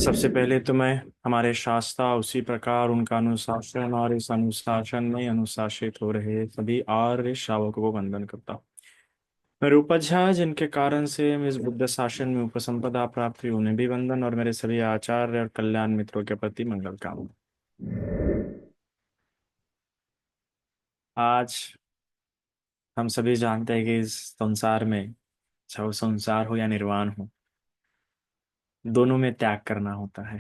सबसे पहले तो मैं हमारे शास्त्रा उसी प्रकार उनका अनुशासन और इस अनुशासन में अनुशासित हो रहे सभी आर्य श्रावकों को वंदन करता हूँ। मेरे उपझा जिनके कारण से मैं इस बुद्ध शासन में उपसंपदा प्राप्त हुई उन्हें भी वंदन और मेरे सभी आचार्य और कल्याण मित्रों के प्रति मंगल कामना। आज हम सभी जानते हैं कि इस संसार में, चाहे वो संसार हो या निर्वाण हो, दोनों में त्याग करना होता है।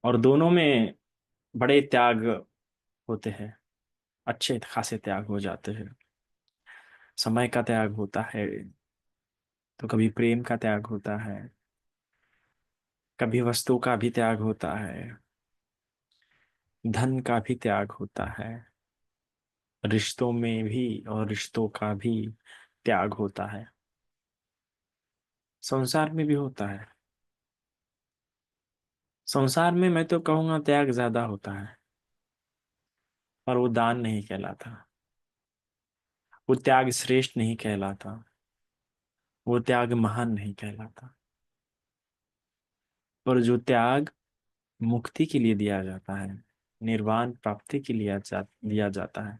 और दोनों में बड़े त्याग होते हैं, अच्छे खासे त्याग हो जाते हैं। समय का त्याग होता है, तो कभी प्रेम का त्याग होता है, कभी वस्तु का भी त्याग होता है, धन का भी त्याग होता है, रिश्तों में भी और रिश्तों का भी त्याग होता है। संसार में भी होता है। संसार में मैं तो कहूंगा त्याग ज्यादा होता है, पर वो दान नहीं कहलाता। वो त्याग श्रेष्ठ नहीं कहलाता। वो त्याग महान नहीं कहलाता। पर जो त्याग मुक्ति के लिए दिया जाता है, निर्वाण प्राप्ति के लिए दिया जाता है,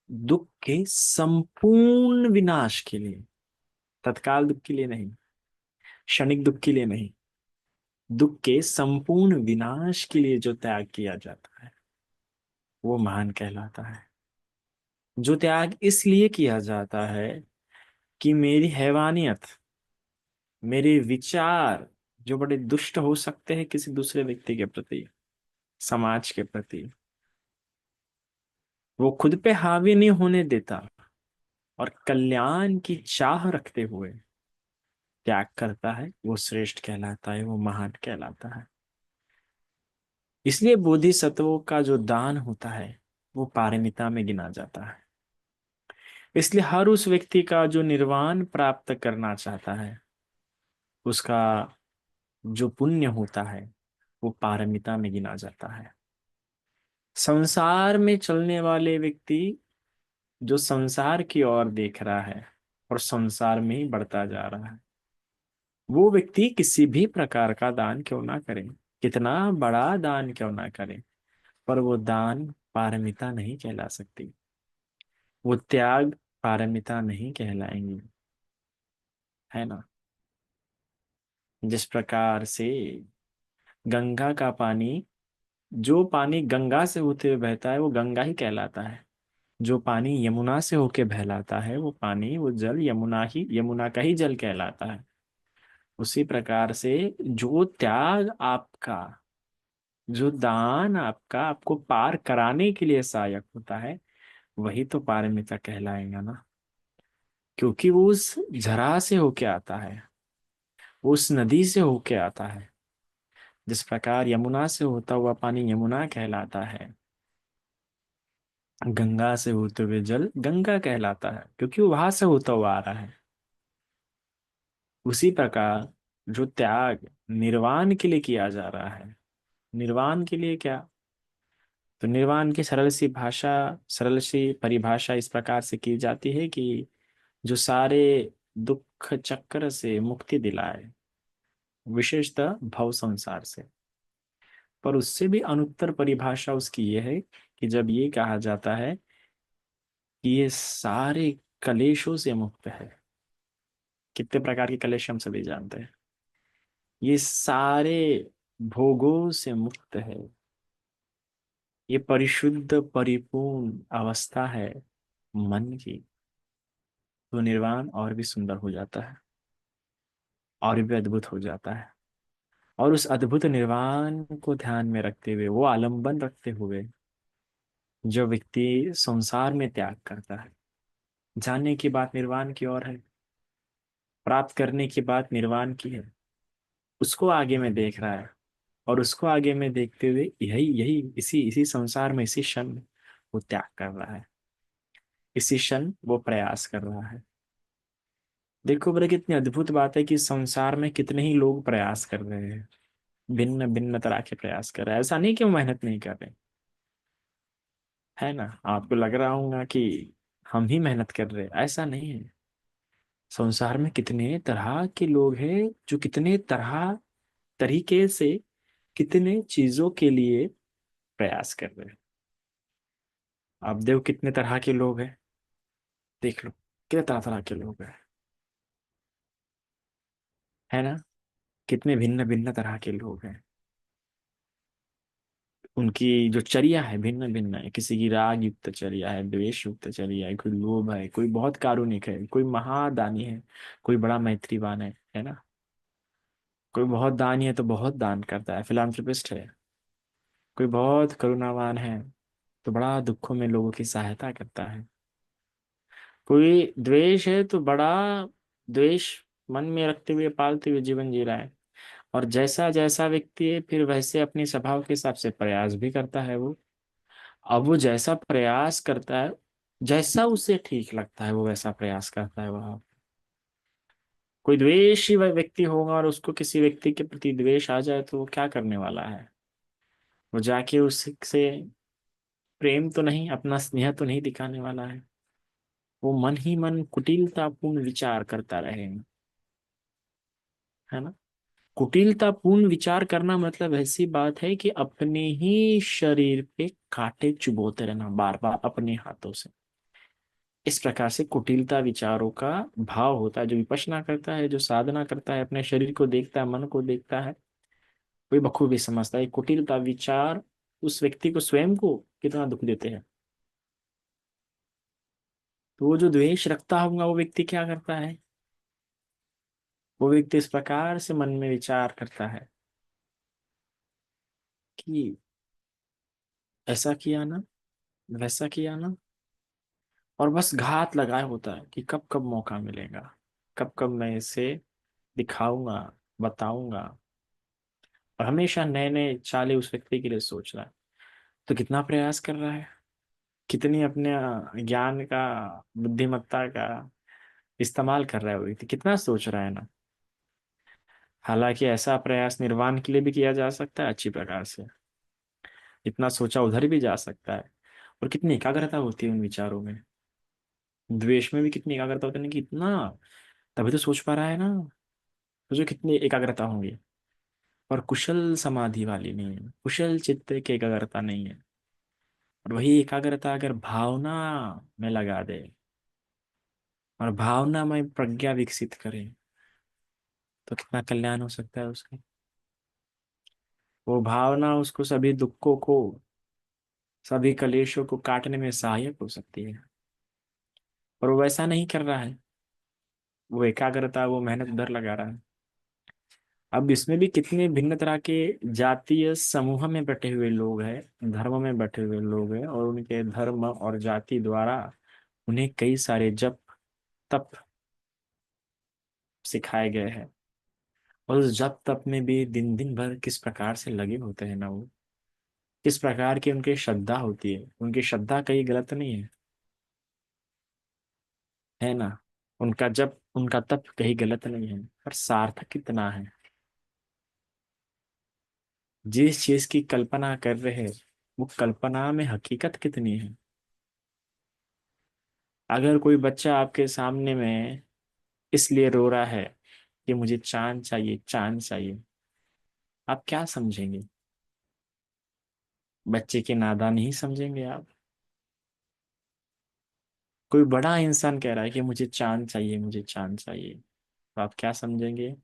दुख के संपूर्ण विनाश के लिए, तत्काल दुख के लिए नहीं, क्षणिक दुख के लिए नहीं, दुख के संपूर्ण विनाश के लिए जो त्याग किया जाता है वो महान कहलाता है। जो त्याग इसलिए किया जाता है कि मेरी हैवानियत, मेरे विचार जो बड़े दुष्ट हो सकते हैं किसी दूसरे व्यक्ति के प्रति, समाज के प्रति, वो खुद पे हावी नहीं होने देता और कल्याण की चाह रखते हुए त्याग करता है, वो श्रेष्ठ कहलाता है, वो महान कहलाता है। इसलिए बोधिसत्वों का जो दान होता है वो पारमिता में गिना जाता है। इसलिए हर उस व्यक्ति का जो निर्वाण प्राप्त करना चाहता है, उसका जो पुण्य होता है वो पारमिता में गिना जाता है। संसार में चलने वाले व्यक्ति जो संसार की ओर देख रहा है और संसार में ही बढ़ता जा रहा है, वो व्यक्ति किसी भी प्रकार का दान क्यों ना करे, कितना बड़ा दान क्यों ना करे, पर वो दान पारमिता नहीं कहला सकती। वो त्याग पारमिता नहीं कहलाएंगे, है ना। जिस प्रकार से गंगा का पानी, जो पानी गंगा से होते हुए बहता है वो गंगा ही कहलाता है। जो पानी यमुना से होके बहलाता है वो पानी, वो जल यमुना का ही जल कहलाता है। उसी प्रकार से जो त्याग आपका, जो दान आपका आपको पार कराने के लिए सहायक होता है, वही तो पारमिता कहलाएगा ना। क्योंकि वो उस झरा से होके आता है, वो उस नदी से होके आता है। जिस प्रकार यमुना से होता हुआ पानी यमुना कहलाता है, गंगा से होते हुए जल गंगा कहलाता है, क्योंकि वो वहां से होता हुआ आ रहा है। उसी प्रकार जो त्याग निर्वाण के लिए किया जा रहा है, निर्वाण के लिए क्या, तो निर्वाण की सरल सी परिभाषा इस प्रकार से की जाती है कि जो सारे दुख चक्र से मुक्ति दिलाए, विशेषतः भव संसार से। पर उससे भी अनुत्तर परिभाषा उसकी यह है कि जब ये कहा जाता है कि ये सारे कलेशों से मुक्त है। कितने प्रकार के कलेश हम सभी जानते हैं। ये सारे भोगों से मुक्त है, ये परिशुद्ध परिपूर्ण अवस्था है मन की। तो निर्वाण और भी सुंदर हो जाता है, और भी अद्भुत हो जाता है। और उस अद्भुत निर्वाण को ध्यान में रखते हुए, वो आलंबन रखते हुए, जो व्यक्ति संसार में त्याग करता है, जानने की बात निर्वाण की ओर है, प्राप्त करने की बात निर्वाण की है, उसको आगे में देख रहा है। और उसको आगे में देखते हुए यही यही इसी इसी संसार में, इसी क्षण में वो त्याग कर रहा है, इसी क्षण वो प्रयास कर रहा है। देखो बड़े, कितनी अद्भुत बात है कि संसार में कितने ही लोग प्रयास कर रहे हैं, भिन्न भिन्न तरह के प्रयास कर रहे हैं। ऐसा नहीं कि वो मेहनत नहीं कर रहे, है ना। आपको लग रहा होगा कि हम ही मेहनत कर रहे हैं, ऐसा नहीं है। संसार में कितने तरह के लोग हैं जो कितने तरह तरीके से कितने चीजों के लिए प्रयास कर रहे हैं। आप देखो कितने तरह के लोग हैं, देख लो कितने तरह तरह के लोग हैं, है ना। कितने भिन्न भिन्न तरह के लोग हैं। उनकी जो चर्या है भिन्न भिन्न है। किसी की राग युक्त चर्या है, द्वेष युक्त चर्या है, कोई लोभ है, कोई बहुत कारुणिक है, कोई महादानी है, कोई बड़ा मैत्रीवान है ना। कोई बहुत दानी है तो बहुत दान करता है, फिलांथ्रोपिस्ट है। कोई बहुत करुणावान है तो बड़ा दुखों में लोगों की सहायता करता है। कोई द्वेष है तो बड़ा द्वेष मन में रखते हुए पालते हुए जीवन जी रहा है। और जैसा जैसा व्यक्ति है फिर वैसे अपने स्वभाव के हिसाब से प्रयास भी करता है वो। अब वो जैसा प्रयास करता है, जैसा उसे ठीक लगता है वो वैसा प्रयास करता है वह। कोई द्वेषी वह व्यक्ति होगा और उसको किसी व्यक्ति के प्रति द्वेष आ जाए तो वो क्या करने वाला है। वो जाके उससे प्रेम तो नहीं, अपना स्नेह तो नहीं दिखाने वाला है। वो मन ही मन कुटिलतापूर्ण विचार करता रहेगा, है ना। कुटिलतापूर्ण विचार करना मतलब ऐसी बात है कि अपने ही शरीर पे कांटे चुभोते रहना बार बार अपने हाथों से। इस प्रकार से कुटिलता विचारों का भाव होता है। जो विपश्यना करता है, जो साधना करता है, अपने शरीर को देखता है, मन को देखता है, वही बखूबी समझता है कुटिलता विचार उस व्यक्ति को स्वयं को कितना दुख देते हैं। तो वो जो द्वेष रखता होगा वो व्यक्ति क्या करता है, वो व्यक्ति इस प्रकार से मन में विचार करता है कि ऐसा किया ना, वैसा किया ना, और बस घात लगाए होता है कि कब कब मौका मिलेगा, कब कब मैं इसे दिखाऊंगा, बताऊंगा। और हमेशा नए नए चाले उस व्यक्ति के लिए सोच रहा है। तो कितना प्रयास कर रहा है, कितनी अपने ज्ञान का, बुद्धिमत्ता का इस्तेमाल कर रहा है वो व्यक्ति, कितना सोच रहा है ना। हालांकि ऐसा प्रयास निर्वाण के लिए भी किया जा सकता है अच्छी प्रकार से। इतना सोचा उधर भी जा सकता है। और कितनी एकाग्रता होती है उन विचारों में। द्वेष में भी कितनी एकाग्रता होती है ना, कि इतना, तभी तो सोच पा रहा है ना। सोचो कितनी एकाग्रता होंगी। और कुशल समाधि वाली नहीं है, कुशल चित्त की एकाग्रता नहीं है। और वही एकाग्रता अगर भावना में लगा दे और भावना में प्रज्ञा विकसित करे तो कितना कल्याण हो सकता है उसका। वो भावना उसको सभी दुखों को, सभी कलेशों को काटने में सहायक हो सकती है। और वो वैसा नहीं कर रहा है। वो एकाग्रता, वो मेहनत उधर लगा रहा है। अब इसमें भी कितने भिन्न तरह के जातीय समूह में बैठे हुए लोग हैं, धर्म में बैठे हुए लोग हैं, और उनके धर्म और जाति द्वारा उन्हें कई सारे जप तप सिखाए गए हैं। और उस जप तप में भी दिन दिन भर किस प्रकार से लगे होते हैं ना वो, किस प्रकार की उनकी श्रद्धा होती है। उनकी श्रद्धा कहीं गलत नहीं है ना। उनका जप, उनका तप कहीं गलत नहीं है, पर सार्थक कितना है। जिस चीज की कल्पना कर रहे हैं वो कल्पना में हकीकत कितनी है। अगर कोई बच्चा आपके सामने में इसलिए रो रहा है कि मुझे चांद चाहिए, चांद चाहिए, आप क्या समझेंगे। बच्चे की नादानी ही समझेंगे आप। कोई बड़ा इंसान कह रहा है कि मुझे चांद चाहिए, मुझे चांद चाहिए, तो आप क्या समझेंगे,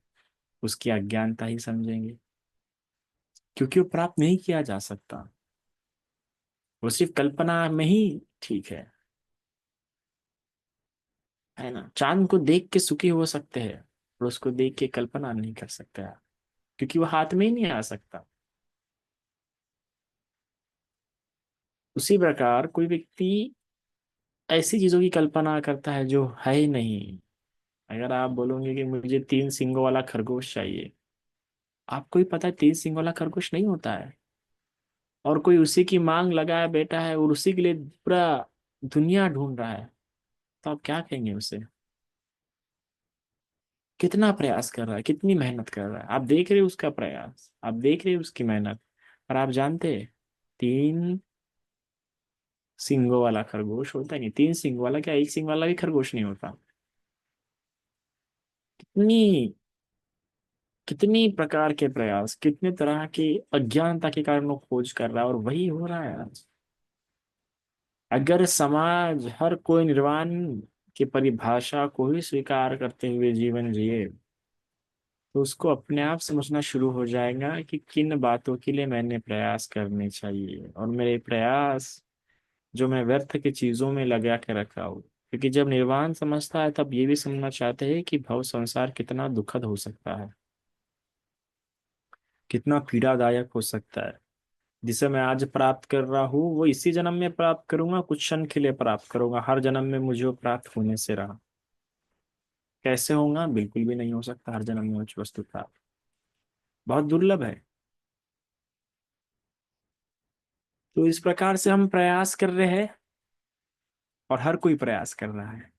उसकी अज्ञानता ही समझेंगे। क्योंकि वो प्राप्त नहीं किया जा सकता। वो सिर्फ कल्पना में ही ठीक है ना। चांद को देख के सुखी हो सकते हैं और उसको देख के कल्पना नहीं कर सकते आप, क्योंकि वो हाथ में ही नहीं आ सकता। उसी प्रकार कोई व्यक्ति ऐसी चीजों की कल्पना करता है जो है ही नहीं। अगर आप बोलोगे कि मुझे 3 सींगों वाला खरगोश चाहिए, आपको ही पता है 3 सींग वाला खरगोश नहीं होता है। और कोई उसी की मांग लगाया बैठा है और उसी के लिए पूरा दुनिया ढूंढ रहा है, तो आप क्या कहेंगे उसे। कितना प्रयास कर रहा है, कितनी मेहनत कर रहा है, आप देख रहे हो उसका प्रयास, आप देख रहे हो उसकी मेहनत। और आप जानते हैं 3 सींगों वाला खरगोश होता है नहीं, 3 सींग वाला क्या, 1 सींग वाला भी खरगोश नहीं होता। कितनी कितनी प्रकार के प्रयास, कितने तरह की अज्ञानता के कारण वो खोज कर रहा है, और वही हो रहा है आज। अगर समाज हर कोई निर्वाण की परिभाषा को ही स्वीकार करते हुए जीवन जिए, तो उसको अपने आप समझना शुरू हो जाएगा कि किन बातों के लिए मैंने प्रयास करने चाहिए, और मेरे प्रयास जो मैं व्यर्थ की चीजों में लगा के रखा हूँ। क्योंकि जब निर्वाण समझता है तब ये भी समझना चाहते हैं कि भव संसार कितना दुखद हो सकता है, कितना पीड़ादायक हो सकता है। जिसे मैं आज प्राप्त कर रहा हूँ वो इसी जन्म में प्राप्त करूंगा, कुछ क्षण के लिए प्राप्त करूंगा, हर जन्म में मुझे वो प्राप्त होने से रहा। कैसे होगा? बिल्कुल भी नहीं हो सकता हर जन्म में उच्च वस्तु प्राप्त, बहुत दुर्लभ है। तो इस प्रकार से हम प्रयास कर रहे हैं, और हर कोई प्रयास कर रहा है,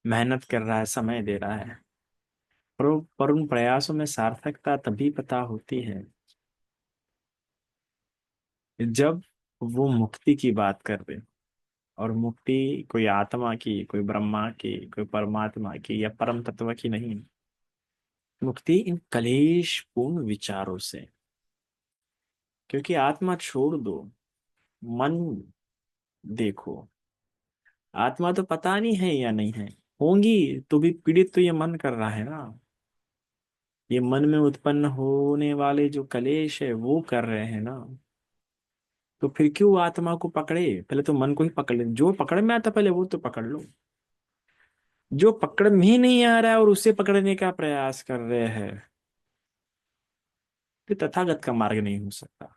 मेहनत कर रहा है, समय दे रहा है। पर उन प्रयासों में सार्थकता तभी पता होती है जब वो मुक्ति की बात कर रहे हो। और मुक्ति कोई आत्मा की, कोई ब्रह्मा की, कोई परमात्मा की या परम तत्व की नहीं। मुक्ति इन कलेश पूर्ण विचारों से। क्योंकि आत्मा छोड़ दो, मन देखो। आत्मा तो पता नहीं है या नहीं है, होंगी तो भी पीड़ित तो ये मन कर रहा है ना। ये मन में उत्पन्न होने वाले जो कलेश है वो कर रहे हैं ना। तो फिर क्यों आत्मा को पकड़े? पहले तो मन को ही पकड़ ले, जो पकड़ में आता पहले वो तो पकड़ लो। जो पकड़ में ही नहीं आ रहा है और उसे पकड़ने का प्रयास कर रहे हैं, तो तथागत का मार्ग नहीं हो सकता।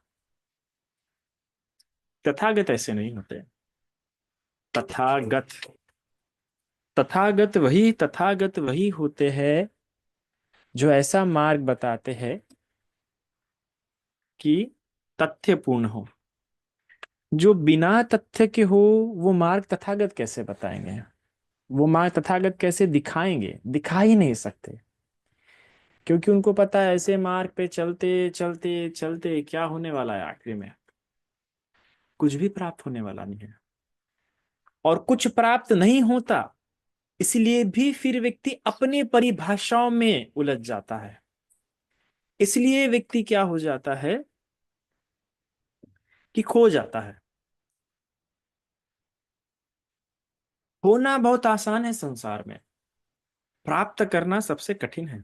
तथागत ऐसे नहीं होते। तथागत तथागत वही होते हैं जो ऐसा मार्ग बताते हैं कि तथ्यपूर्ण हो। जो बिना तथ्य के हो, वो मार्ग तथागत कैसे बताएंगे? वो मार्ग तथागत कैसे दिखाएंगे? दिखा ही नहीं सकते। क्योंकि उनको पता है ऐसे मार्ग पे चलते चलते चलते क्या होने वाला है आखिरी में? कुछ भी प्राप्त होने वाला नहीं है। और कुछ प्राप्त नहीं होता, इसलिए भी फिर व्यक्ति अपने परिभाषाओं में उलझ जाता है। इसलिए व्यक्ति क्या हो जाता है कि खो जाता है। होना बहुत आसान है संसार में, प्राप्त करना सबसे कठिन है।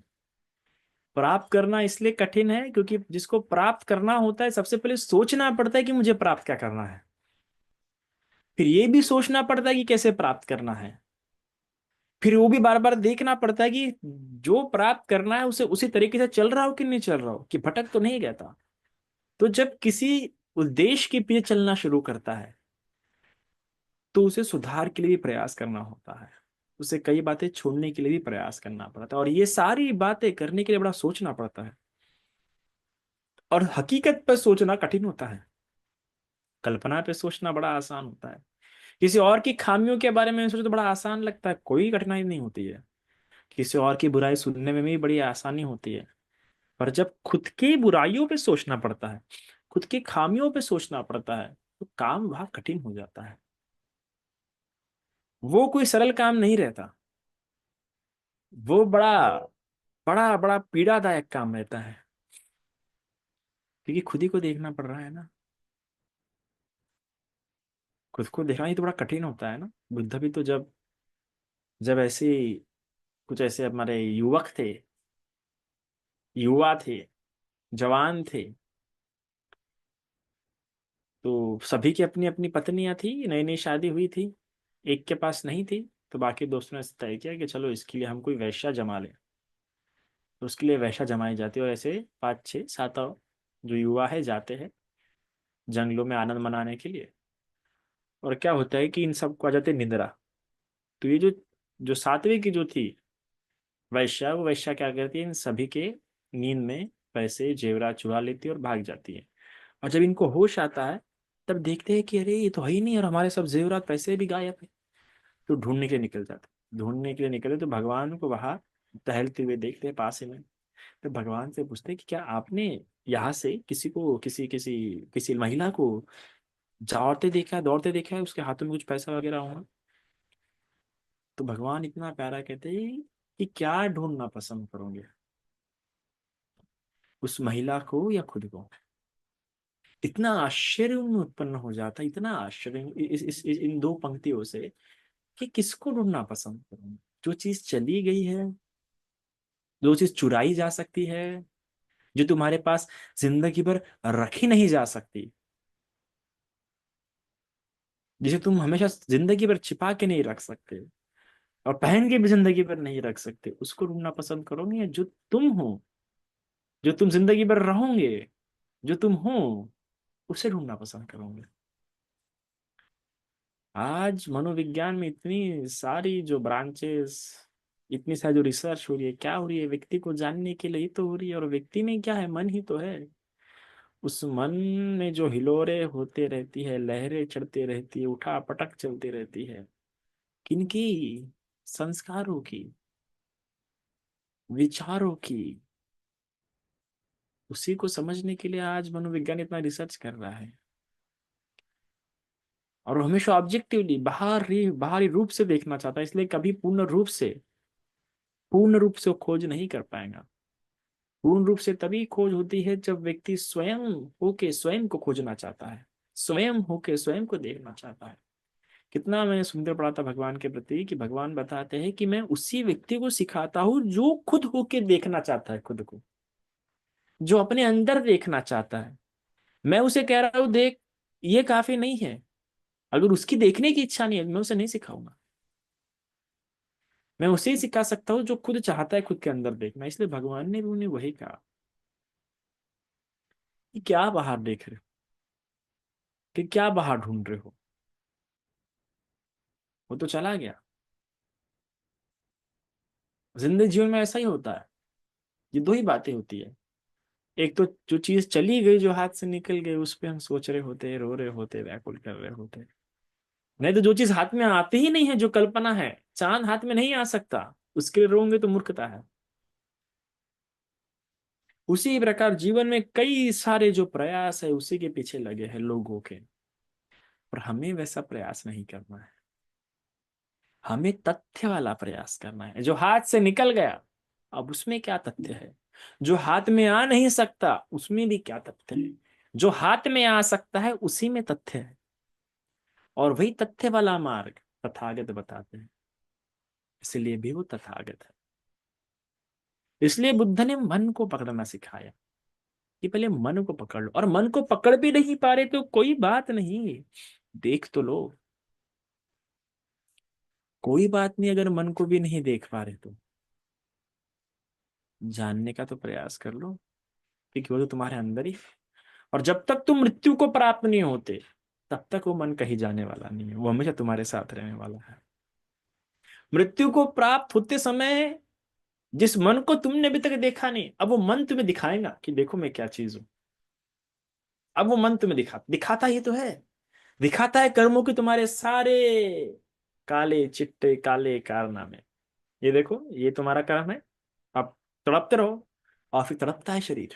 प्राप्त करना इसलिए कठिन है क्योंकि जिसको प्राप्त करना होता है सबसे पहले सोचना पड़ता है कि मुझे प्राप्त क्या करना है। फिर ये भी सोचना पड़ता है कि कैसे प्राप्त करना है। फिर वो भी बार बार देखना पड़ता है कि जो प्राप्त करना है उसे उसी तरीके से चल रहा हो कि नहीं चल रहा हो, कि भटक तो नहीं गया था। तो जब किसी उद्देश्य के पीछे चलना शुरू करता है तो उसे सुधार के लिए भी प्रयास करना होता है। उसे कई बातें छोड़ने के लिए भी प्रयास करना पड़ता है, और ये सारी बातें करने के लिए बड़ा सोचना पड़ता है। और हकीकत पर सोचना कठिन होता है, कल्पना पे सोचना बड़ा आसान होता है। किसी और की खामियों के बारे में सोचो तो बड़ा आसान लगता है, कोई कठिनाई नहीं होती है। किसी और की बुराई सुनने में भी बड़ी आसानी होती है। पर जब खुद की बुराइयों पे सोचना पड़ता है, खुद की खामियों पे सोचना पड़ता है, तो काम वहां कठिन हो जाता है। वो कोई सरल काम नहीं रहता। वो बड़ा बड़ा बड़ा पीड़ादायक काम रहता है। क्योंकि खुद ही को देखना पड़ रहा है ना। खुद को देखना ही तो बड़ा कठिन होता है ना। बुद्ध भी तो जब जब ऐसे कुछ ऐसे हमारे युवक थे, युवा थे, जवान थे, तो सभी की अपनी अपनी पत्नियां थी, नई नई शादी हुई थी। एक के पास नहीं थी, तो बाकी दोस्तों ने तय किया कि चलो इसके लिए हम कोई वैश्या जमा लें। तो उसके लिए वैश्या जमाई जाती है, और ऐसे 5 6 7 जो युवा है जाते हैं जंगलों में आनंद मनाने के लिए। और क्या होता है कि इन सबको आ जाते निद्रा। तो ये जो जो सातवीं की जो थी वैश्या, वो वैश्या क्या करती है, इन सभी के नींद में पैसे जेवरात चुरा लेती है और भाग जाती है। और जब इनको होश आता है तब देखते हैं कि अरे ये तो है ही नहीं, और हमारे सब जेवरात पैसे भी गायब है। तो ढूंढने के लिए निकल जाते, ढूंढने के लिए निकले तो भगवान को वहां टहलते हुए देखते हैं पास ही में। तो भगवान से पूछते हैं कि क्या आपने यहाँ से किसी को, किसी किसी किसी महिला को दौड़ते देखा है, उसके हाथों में कुछ पैसा वगैरह होना? तो भगवान इतना प्यारा कहते हैं कि क्या ढूंढना पसंद करोगे, उस महिला को या खुद को। इतना आश्चर्य उनमें उत्पन्न हो जाता है, इतना आश्चर्य इन दो पंक्तियों से, कि किसको ढूंढना पसंद करोगे। जो चीज चली गई है, जो चीज चुराई जा सकती है, जो तुम्हारे पास जिंदगी भर रखी नहीं जा सकती, जिसे तुम हमेशा जिंदगी भर छिपा के नहीं रख सकते और पहन के भी जिंदगी भर नहीं रख सकते, उसको ढूंढना पसंद करोगे, या जो तुम हो, जो तुम जिंदगी भर रहोगे, जो तुम हो, उसे ढूंढना पसंद करोगे। आज मनोविज्ञान में इतनी सारी जो ब्रांचेस, इतनी सारी जो रिसर्च हो रही है, क्या हो रही है, व्यक्ति को जानने के लिए ही तो हो रही है। और व्यक्ति में क्या है, मन ही तो है। उस मन में जो हिलोरे होते रहती है, लहरें चढ़ती रहती है, उठा पटक चलती रहती है, किनकी, संस्कारों की, विचारों की। उसी को समझने के लिए आज मनोविज्ञान इतना रिसर्च कर रहा है, और हमेशा ऑब्जेक्टिवली बाहरी बाहरी रूप से देखना चाहता है, इसलिए कभी पूर्ण रूप से वो खोज नहीं कर पाएगा। पूर्ण रूप से तभी खोज होती है जब व्यक्ति स्वयं होके स्वयं को खोजना चाहता है, स्वयं होके स्वयं को देखना चाहता है। कितना मैंने सुंदर पढ़ा था भगवान के प्रति, कि भगवान बताते हैं कि मैं उसी व्यक्ति को सिखाता हूँ जो खुद होके देखना चाहता है खुद को, जो अपने अंदर देखना चाहता है। मैं उसे कह रहा हूँ देख, ये काफी नहीं है। अगर उसकी देखने की इच्छा नहीं है, मैं उसे नहीं सिखाऊंगा। मैं उसे ही सिखा सकता हूँ जो खुद चाहता है खुद के अंदर देखना। इसलिए भगवान ने भी उन्हें वही कहा कि क्या बाहर देख रहे हो, कि क्या बाहर ढूंढ रहे हो, वो तो चला गया। जिंदगी जीवन में ऐसा ही होता है। ये दो ही बातें होती है। एक तो जो चीज चली गई, जो हाथ से निकल गई, उस पे हम सोच रहे होते, रो रहे होते, व्याकुल कर रहे होते। नहीं तो जो चीज हाथ में आती ही नहीं है, जो कल्पना है, चांद हाथ में नहीं आ सकता, उसके लिए रोएंगे तो मूर्खता है। उसी प्रकार जीवन में कई सारे जो प्रयास है, उसी के पीछे लगे हैं लोगों के। पर हमें वैसा प्रयास नहीं करना है। हमें तथ्य वाला प्रयास करना है। जो हाथ से निकल गया, अब उसमें क्या तथ्य है। जो हाथ में आ नहीं सकता, उसमें भी क्या तथ्य है। जो हाथ में आ सकता है, उसी में तथ्य है। और वही तथ्य वाला मार्ग तथागत बताते हैं। इसलिए भी वो तथागत है। इसलिए बुद्ध ने मन को पकड़ना सिखाया, कि पहले मन को पकड़ लो। और मन को पकड़ भी नहीं पा रहे तो कोई बात नहीं, देख तो लो। कोई बात नहीं, अगर मन को भी नहीं देख पा रहे तो जानने का तो प्रयास कर लो, क्योंकि वो तो तुम्हारे अंदर ही है। और जब तक तुम मृत्यु को प्राप्त नहीं होते, तब तक वो मन कहीं जाने वाला नहीं है, वो हमेशा तुम्हारे साथ रहने वाला है। मृत्यु को प्राप्त होते समय जिस मन को तुमने अभी तक देखा नहीं, अब वो मन तुम्हें दिखाएगा कि देखो मैं क्या चीज हूं। अब वो मन तुम्हें दिखाता ही तो है। दिखाता है कर्मों के तुम्हारे सारे काले चिट्टे काले कारनामे। ये देखो, ये तुम्हारा कर्म है। अब तड़पते रहो। और फिर तड़पता है शरीर,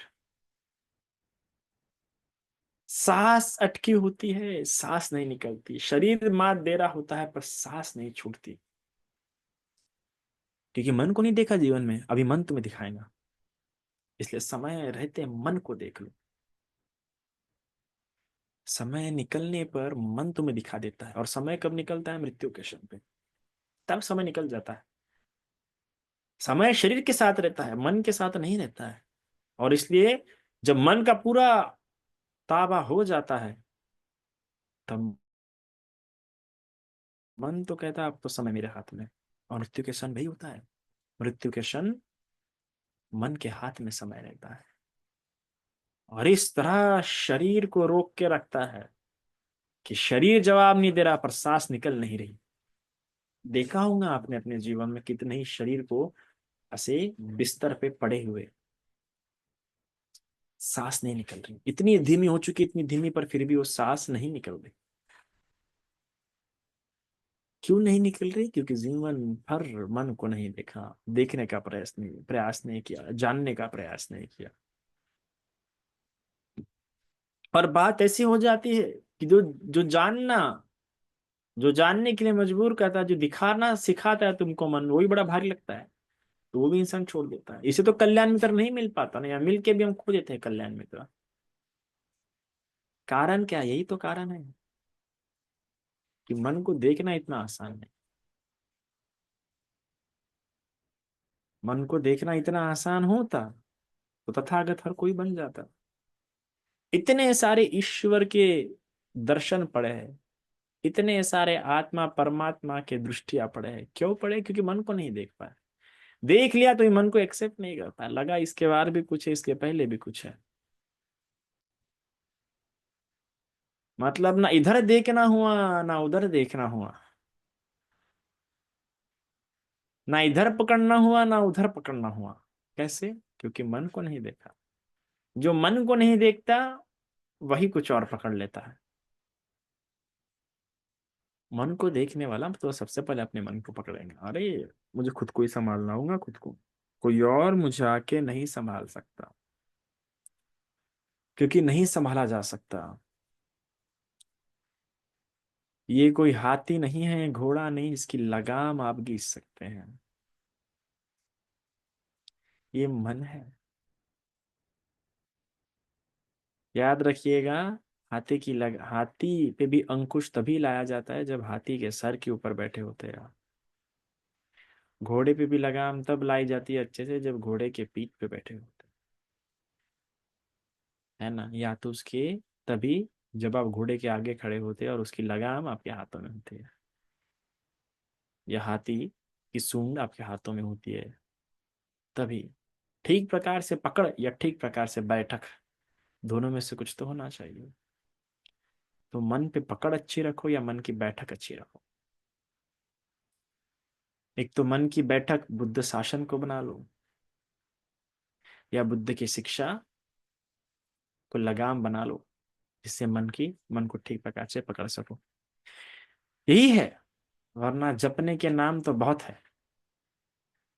सांस अटकी होती है, सांस नहीं निकलती, शरीर मात दे रहा होता है, पर सांस नहीं छूटती। क्योंकि मन को नहीं देखा जीवन में, अभी मन तुम्हें दिखाएगा। इसलिए समय रहते मन को देख लो। समय निकलने पर मन तुम्हें दिखा देता है। और समय कब निकलता है, मृत्यु के क्षण पे, तब समय निकल जाता है। समय शरीर के साथ रहता है, मन के साथ नहीं रहता है। और इसलिए जब मन का पूरा ताबा हो जाता है, तब मन तो कहता है अब तो समय मेरे हाथ में। और मृत्यु के क्षण वही होता है। मृत्यु के क्षण मन के हाथ में समय रहता है। और इस तरह शरीर को रोक के रखता है, कि शरीर जवाब नहीं दे रहा, पर सांस निकल नहीं रही। देखा होगा आपने अपने जीवन में कितने ही शरीर को ऐसे बिस्तर पे पड़े हुए, सांस नहीं निकल रही, इतनी धीमी हो चुकी, इतनी धीमी, पर फिर भी वो सांस नहीं निकल रही। क्यों नहीं निकल रही, क्योंकि जीवन भर मन को नहीं देखा, देखने का प्रयास नहीं किया, जानने का प्रयास नहीं किया। और बात ऐसी हो जाती है कि जो जानने के लिए मजबूर करता है, जो दिखाना सिखाता है तुमको मन, वही बड़ा भारी लगता है। तो वो भी इंसान छोड़ देता है। इसे तो कल्याण मित्र नहीं मिल पाता ना, या मिल के भी हम खो देते हैं कल्याण मित्र। कारण क्या, यही तो कारण है कि मन को देखना इतना आसान है। मन को देखना इतना आसान होता तो तथागत हर कोई बन जाता। इतने सारे ईश्वर के दर्शन पड़े हैं, इतने सारे आत्मा परमात्मा के दृष्टिया पड़े हैं, क्यों पड़े? क्योंकि मन को नहीं देख पाए। देख लिया तो ये मन को एक्सेप्ट नहीं करता, लगा इसके बाद भी कुछ है, इसके पहले भी कुछ है। मतलब ना इधर देखना हुआ ना उधर देखना हुआ, ना इधर पकड़ना हुआ ना उधर पकड़ना हुआ। कैसे? क्योंकि मन को नहीं देखा। जो मन को नहीं देखता वही कुछ और पकड़ लेता है। मन को देखने वाला तो सबसे पहले अपने मन को पकड़ेंगे, अरे मुझे खुद को ही संभालना होगा, खुद को, कोई और मुझे आके नहीं संभाल सकता, क्योंकि नहीं संभाला जा सकता। ये कोई हाथी नहीं है, घोड़ा नहीं, इसकी लगाम आप खींच सकते हैं। ये मन है। याद रखिएगा, हाथी पे भी अंकुश तभी लाया जाता है जब हाथी के सर के ऊपर बैठे होते हैं आप। घोड़े पे भी लगाम तब लाई जाती है अच्छे से जब घोड़े के पीठ पे बैठे होते हैं, है ना? या तो उसके तभी जब आप घोड़े के आगे खड़े होते हैं और उसकी लगाम आपके हाथों में होती है, या हाथी की सूंड आपके हाथों में होती है, तभी। ठीक प्रकार से पकड़ या ठीक प्रकार से बैठक, दोनों में से कुछ तो होना चाहिए। तो मन पे पकड़ अच्छी रखो या मन की बैठक अच्छी रखो। एक तो मन की बैठक बुद्ध शासन को बना लो, या बुद्ध की शिक्षा को लगाम बना लो, जिससे मन को ठीक प्रकार से पकड़ सको। यही है। वरना जपने के नाम तो बहुत है,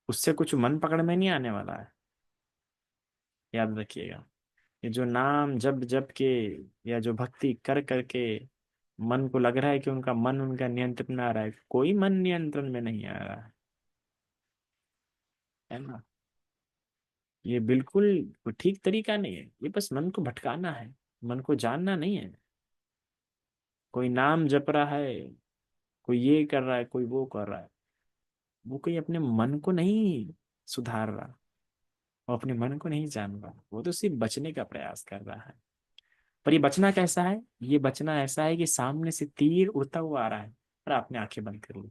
उससे कुछ मन पकड़ में नहीं आने वाला है। याद रखिएगा, ये जो नाम जप जप के या जो भक्ति कर करके मन को लग रहा है कि उनका मन उनका नियंत्रण में आ रहा है, कोई मन नियंत्रण में नहीं आ रहा है ना? ये बिल्कुल कोई ठीक तरीका नहीं है, ये बस मन को भटकाना है, मन को जानना नहीं है। कोई नाम जप रहा है, कोई ये कर रहा है, कोई वो कर रहा है, वो कोई अपने मन को नहीं सुधार रहा, वो अपने मन को नहीं जान रहा, वो तो सिर्फ बचने का प्रयास कर रहा है। पर ये बचना कैसा है? ये बचना ऐसा है कि सामने से तीर उड़ता हुआ आ रहा है और आपने आंखें बंद कर ली,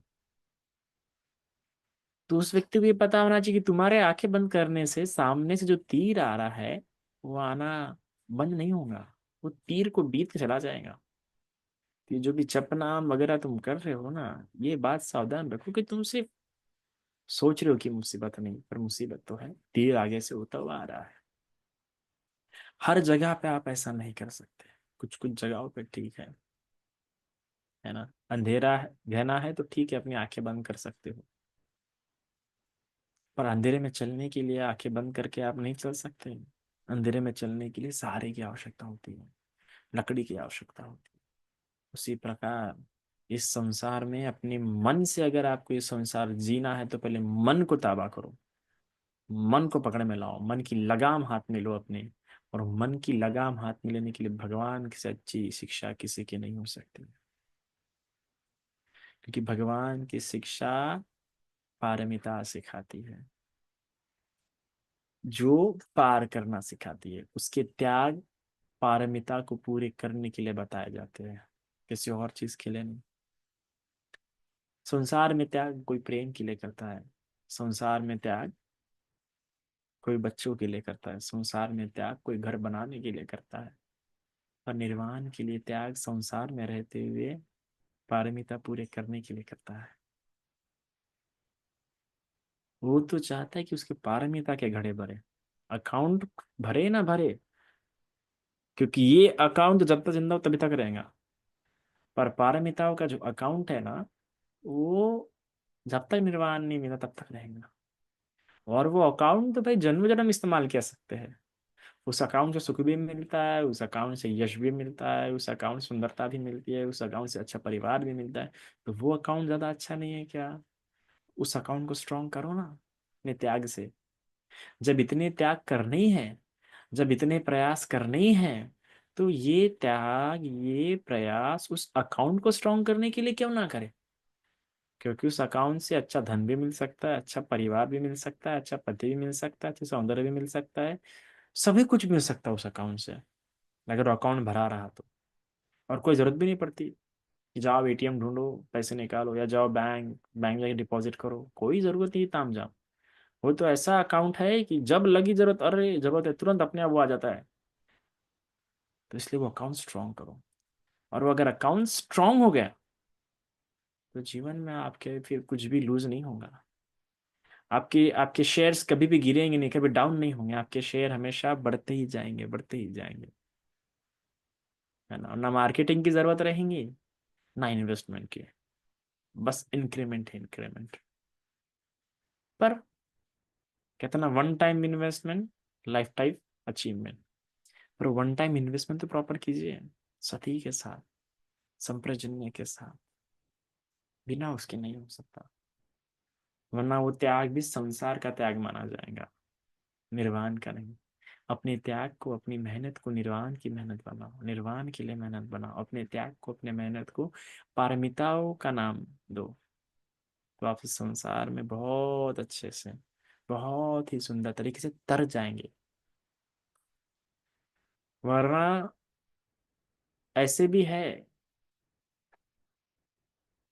तो उस व्यक्ति को ये पता होना चाहिए कि तुम्हारे आंखें बंद करने से सामने से जो तीर आ रहा है वो आना बंद नहीं होगा, वो तीर को बीत के चला जाएगा। तो ये जो भी जपनाम वगैरह तुम कर रहे हो ना, ये बात सावधान रखो कि तुम सिर्फ सोच रहे हो कि मुसीबत नहीं, पर मुसीबत तो है, तीर आगे से होता हुआ आ रहा है। हर जगह पे आप ऐसा नहीं कर सकते, कुछ कुछ जगहों पे ठीक है ना? अंधेरा है, घना है, तो ठीक है, अपनी आंखें बंद कर सकते हो। पर अंधेरे में चलने के लिए आंखें बंद करके आप नहीं चल सकते। अंधेरे में चलने के लिए सहारे की आवश्यकता होती है, लकड़ी की आवश्यकता होती है। उसी प्रकार इस संसार में अपने मन से अगर आपको ये संसार जीना है तो पहले मन को ताबा करो, मन को पकड़ में लाओ, मन की लगाम हाथ में लो अपने। और मन की लगाम हाथ में लेने के लिए भगवान की से अच्छी शिक्षा किसी की नहीं हो सकती, क्योंकि भगवान की शिक्षा पारमिता सिखाती है, जो पार करना सिखाती है, उसके त्याग पारमिता को पूरे करने के लिए बताए जाते हैं, किसी और चीज के लिए नहीं। संसार में त्याग कोई प्रेम के लिए करता है, संसार में त्याग कोई बच्चों के लिए करता है, संसार में त्याग कोई घर बनाने के लिए करता है, पर निर्वाण के लिए त्याग संसार में रहते हुए पारमिता पूरे करने के लिए करता है। वो तो चाहता है कि उसके पारमिता के घड़े भरे, अकाउंट भरे ना भरे, क्योंकि ये अकाउंट जब तक जिंदा हो तभी तक रहेगा। पर पारमिताओं का जो अकाउंट है ना, वो जब तक निर्वाण नहीं मिला तब तक रहेगा। और वो अकाउंट तो भाई जन्म जन्म इस्तेमाल कर सकते हैं। उस अकाउंट से सुख भी मिलता है, उस अकाउंट से यश भी मिलता है, उस अकाउंट से सुंदरता भी मिलती है, उस अकाउंट से अच्छा परिवार भी मिलता है। तो वो अकाउंट ज्यादा अच्छा नहीं है क्या? उस अकाउंट को स्ट्रॉन्ग करो ना, अपने त्याग से। जब इतने त्याग करने ही है, जब इतने प्रयास करने ही हैं, तो ये त्याग, ये प्रयास उस अकाउंट को स्ट्रांग करने के लिए क्यों ना करे? क्योंकि उस अकाउंट से अच्छा धन भी मिल सकता है, अच्छा परिवार भी मिल सकता है, अच्छा पति भी मिल सकता है, अच्छा सौंदर्य भी मिल सकता है, सभी कुछ मिल सकता है उस अकाउंट से, अगर अकाउंट भरा रहा तो। और कोई जरूरत भी नहीं पड़ती कि जाओ एटीएम ढूंढो, पैसे निकालो, या जाओ बैंक बैंक जाके डिपॉजिट करो, कोई जरूरत नहीं ताम झाम। वो तो ऐसा अकाउंट है कि जब लगी जरूरत, अरे जरूरत है, तुरंत अपने आप वो आ जाता है। तो इसलिए वो अकाउंट स्ट्रांग करो। और वो अगर अकाउंट स्ट्रांग हो गया, तो जीवन में आपके फिर कुछ भी लूज नहीं होगा। आपके आपके शेयर्स कभी भी गिरेंगे नहीं, कभी डाउन नहीं होंगे, आपके शेयर हमेशा बढ़ते ही जाएंगे, बढ़ते ही जाएंगे। है ना? ना मार्केटिंग की जरूरत रहेंगी, ना इन्वेस्टमेंट की। बस इंक्रीमेंट है, इंक्रीमेंट। पर कहते ना, one time investment, life time achievement. पर वन टाइम इन्वेस्टमेंट तो प्रॉपर कीजिए, सती के साथ, संप्रजन्य के साथ। बिना उसके नहीं हो सकता, वरना वो त्याग भी संसार का त्याग माना जाएगा, निर्वाण का नहीं। अपने त्याग को, अपनी मेहनत को निर्वाण की मेहनत बनाओ, निर्वाण के लिए मेहनत बनाओ। अपने त्याग को, अपने मेहनत को पारमिताओं का नाम दो, तो आप इस संसार में बहुत अच्छे से, बहुत ही सुंदर तरीके से तर जाएंगे। वरना ऐसे भी है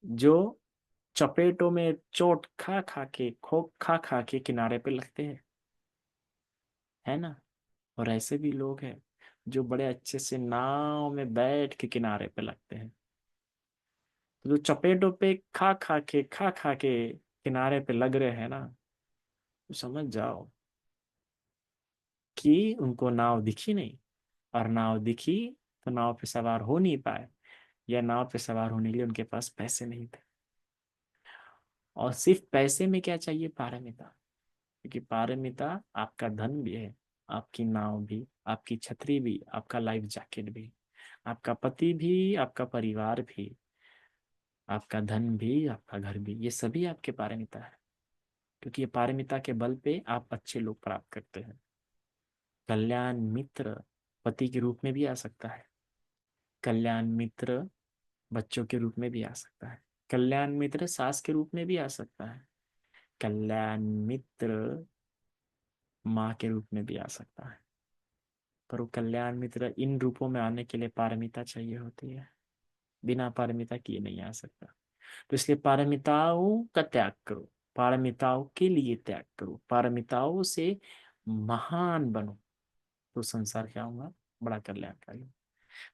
जो चपेटों में चोट खा खा के, खोक खा खा के किनारे पे लगते हैं, है ना? और ऐसे भी लोग हैं जो बड़े अच्छे से नाव में बैठ के किनारे पे लगते हैं। तो जो चपेटों पे खा खा के किनारे पे लग रहे हैं ना, तो समझ जाओ कि उनको नाव दिखी नहीं। और नाव दिखी तो नाव पे सवार हो नहीं पाए, या नाव पे सवार होने के लिए उनके पास पैसे नहीं थे। और सिर्फ पैसे में क्या चाहिए? पारमिता। क्योंकि पारमिता आपका धन भी है, आपकी नाव भी, आपकी छतरी भी, आपका लाइफ जैकेट भी, आपका पति भी, आपका परिवार भी, आपका धन भी, आपका घर भी, ये सभी आपके पारमिता है। क्योंकि ये पारमिता के बल पे आप अच्छे लोग प्राप्त करते हैं। कल्याण मित्र पति के रूप में भी आ सकता है, कल्याण मित्र बच्चों के रूप में भी आ सकता है, कल्याण मित्र सास के रूप में भी आ सकता है, कल्याण मित्र माँ के रूप में भी आ सकता है। पर वो कल्याण मित्र इन रूपों में आने के लिए पारमिता चाहिए होती है, बिना पारमिता किए नहीं आ सकता। तो इसलिए पारमिताओं का त्याग करो, पारमिताओं के लिए त्याग करो, पारमिताओं से महान बनो, तो संसार क्या होगा? बड़ा कल्याणकारी।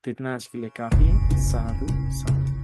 तो इतना आज के लिए काफी है। साधु साधु।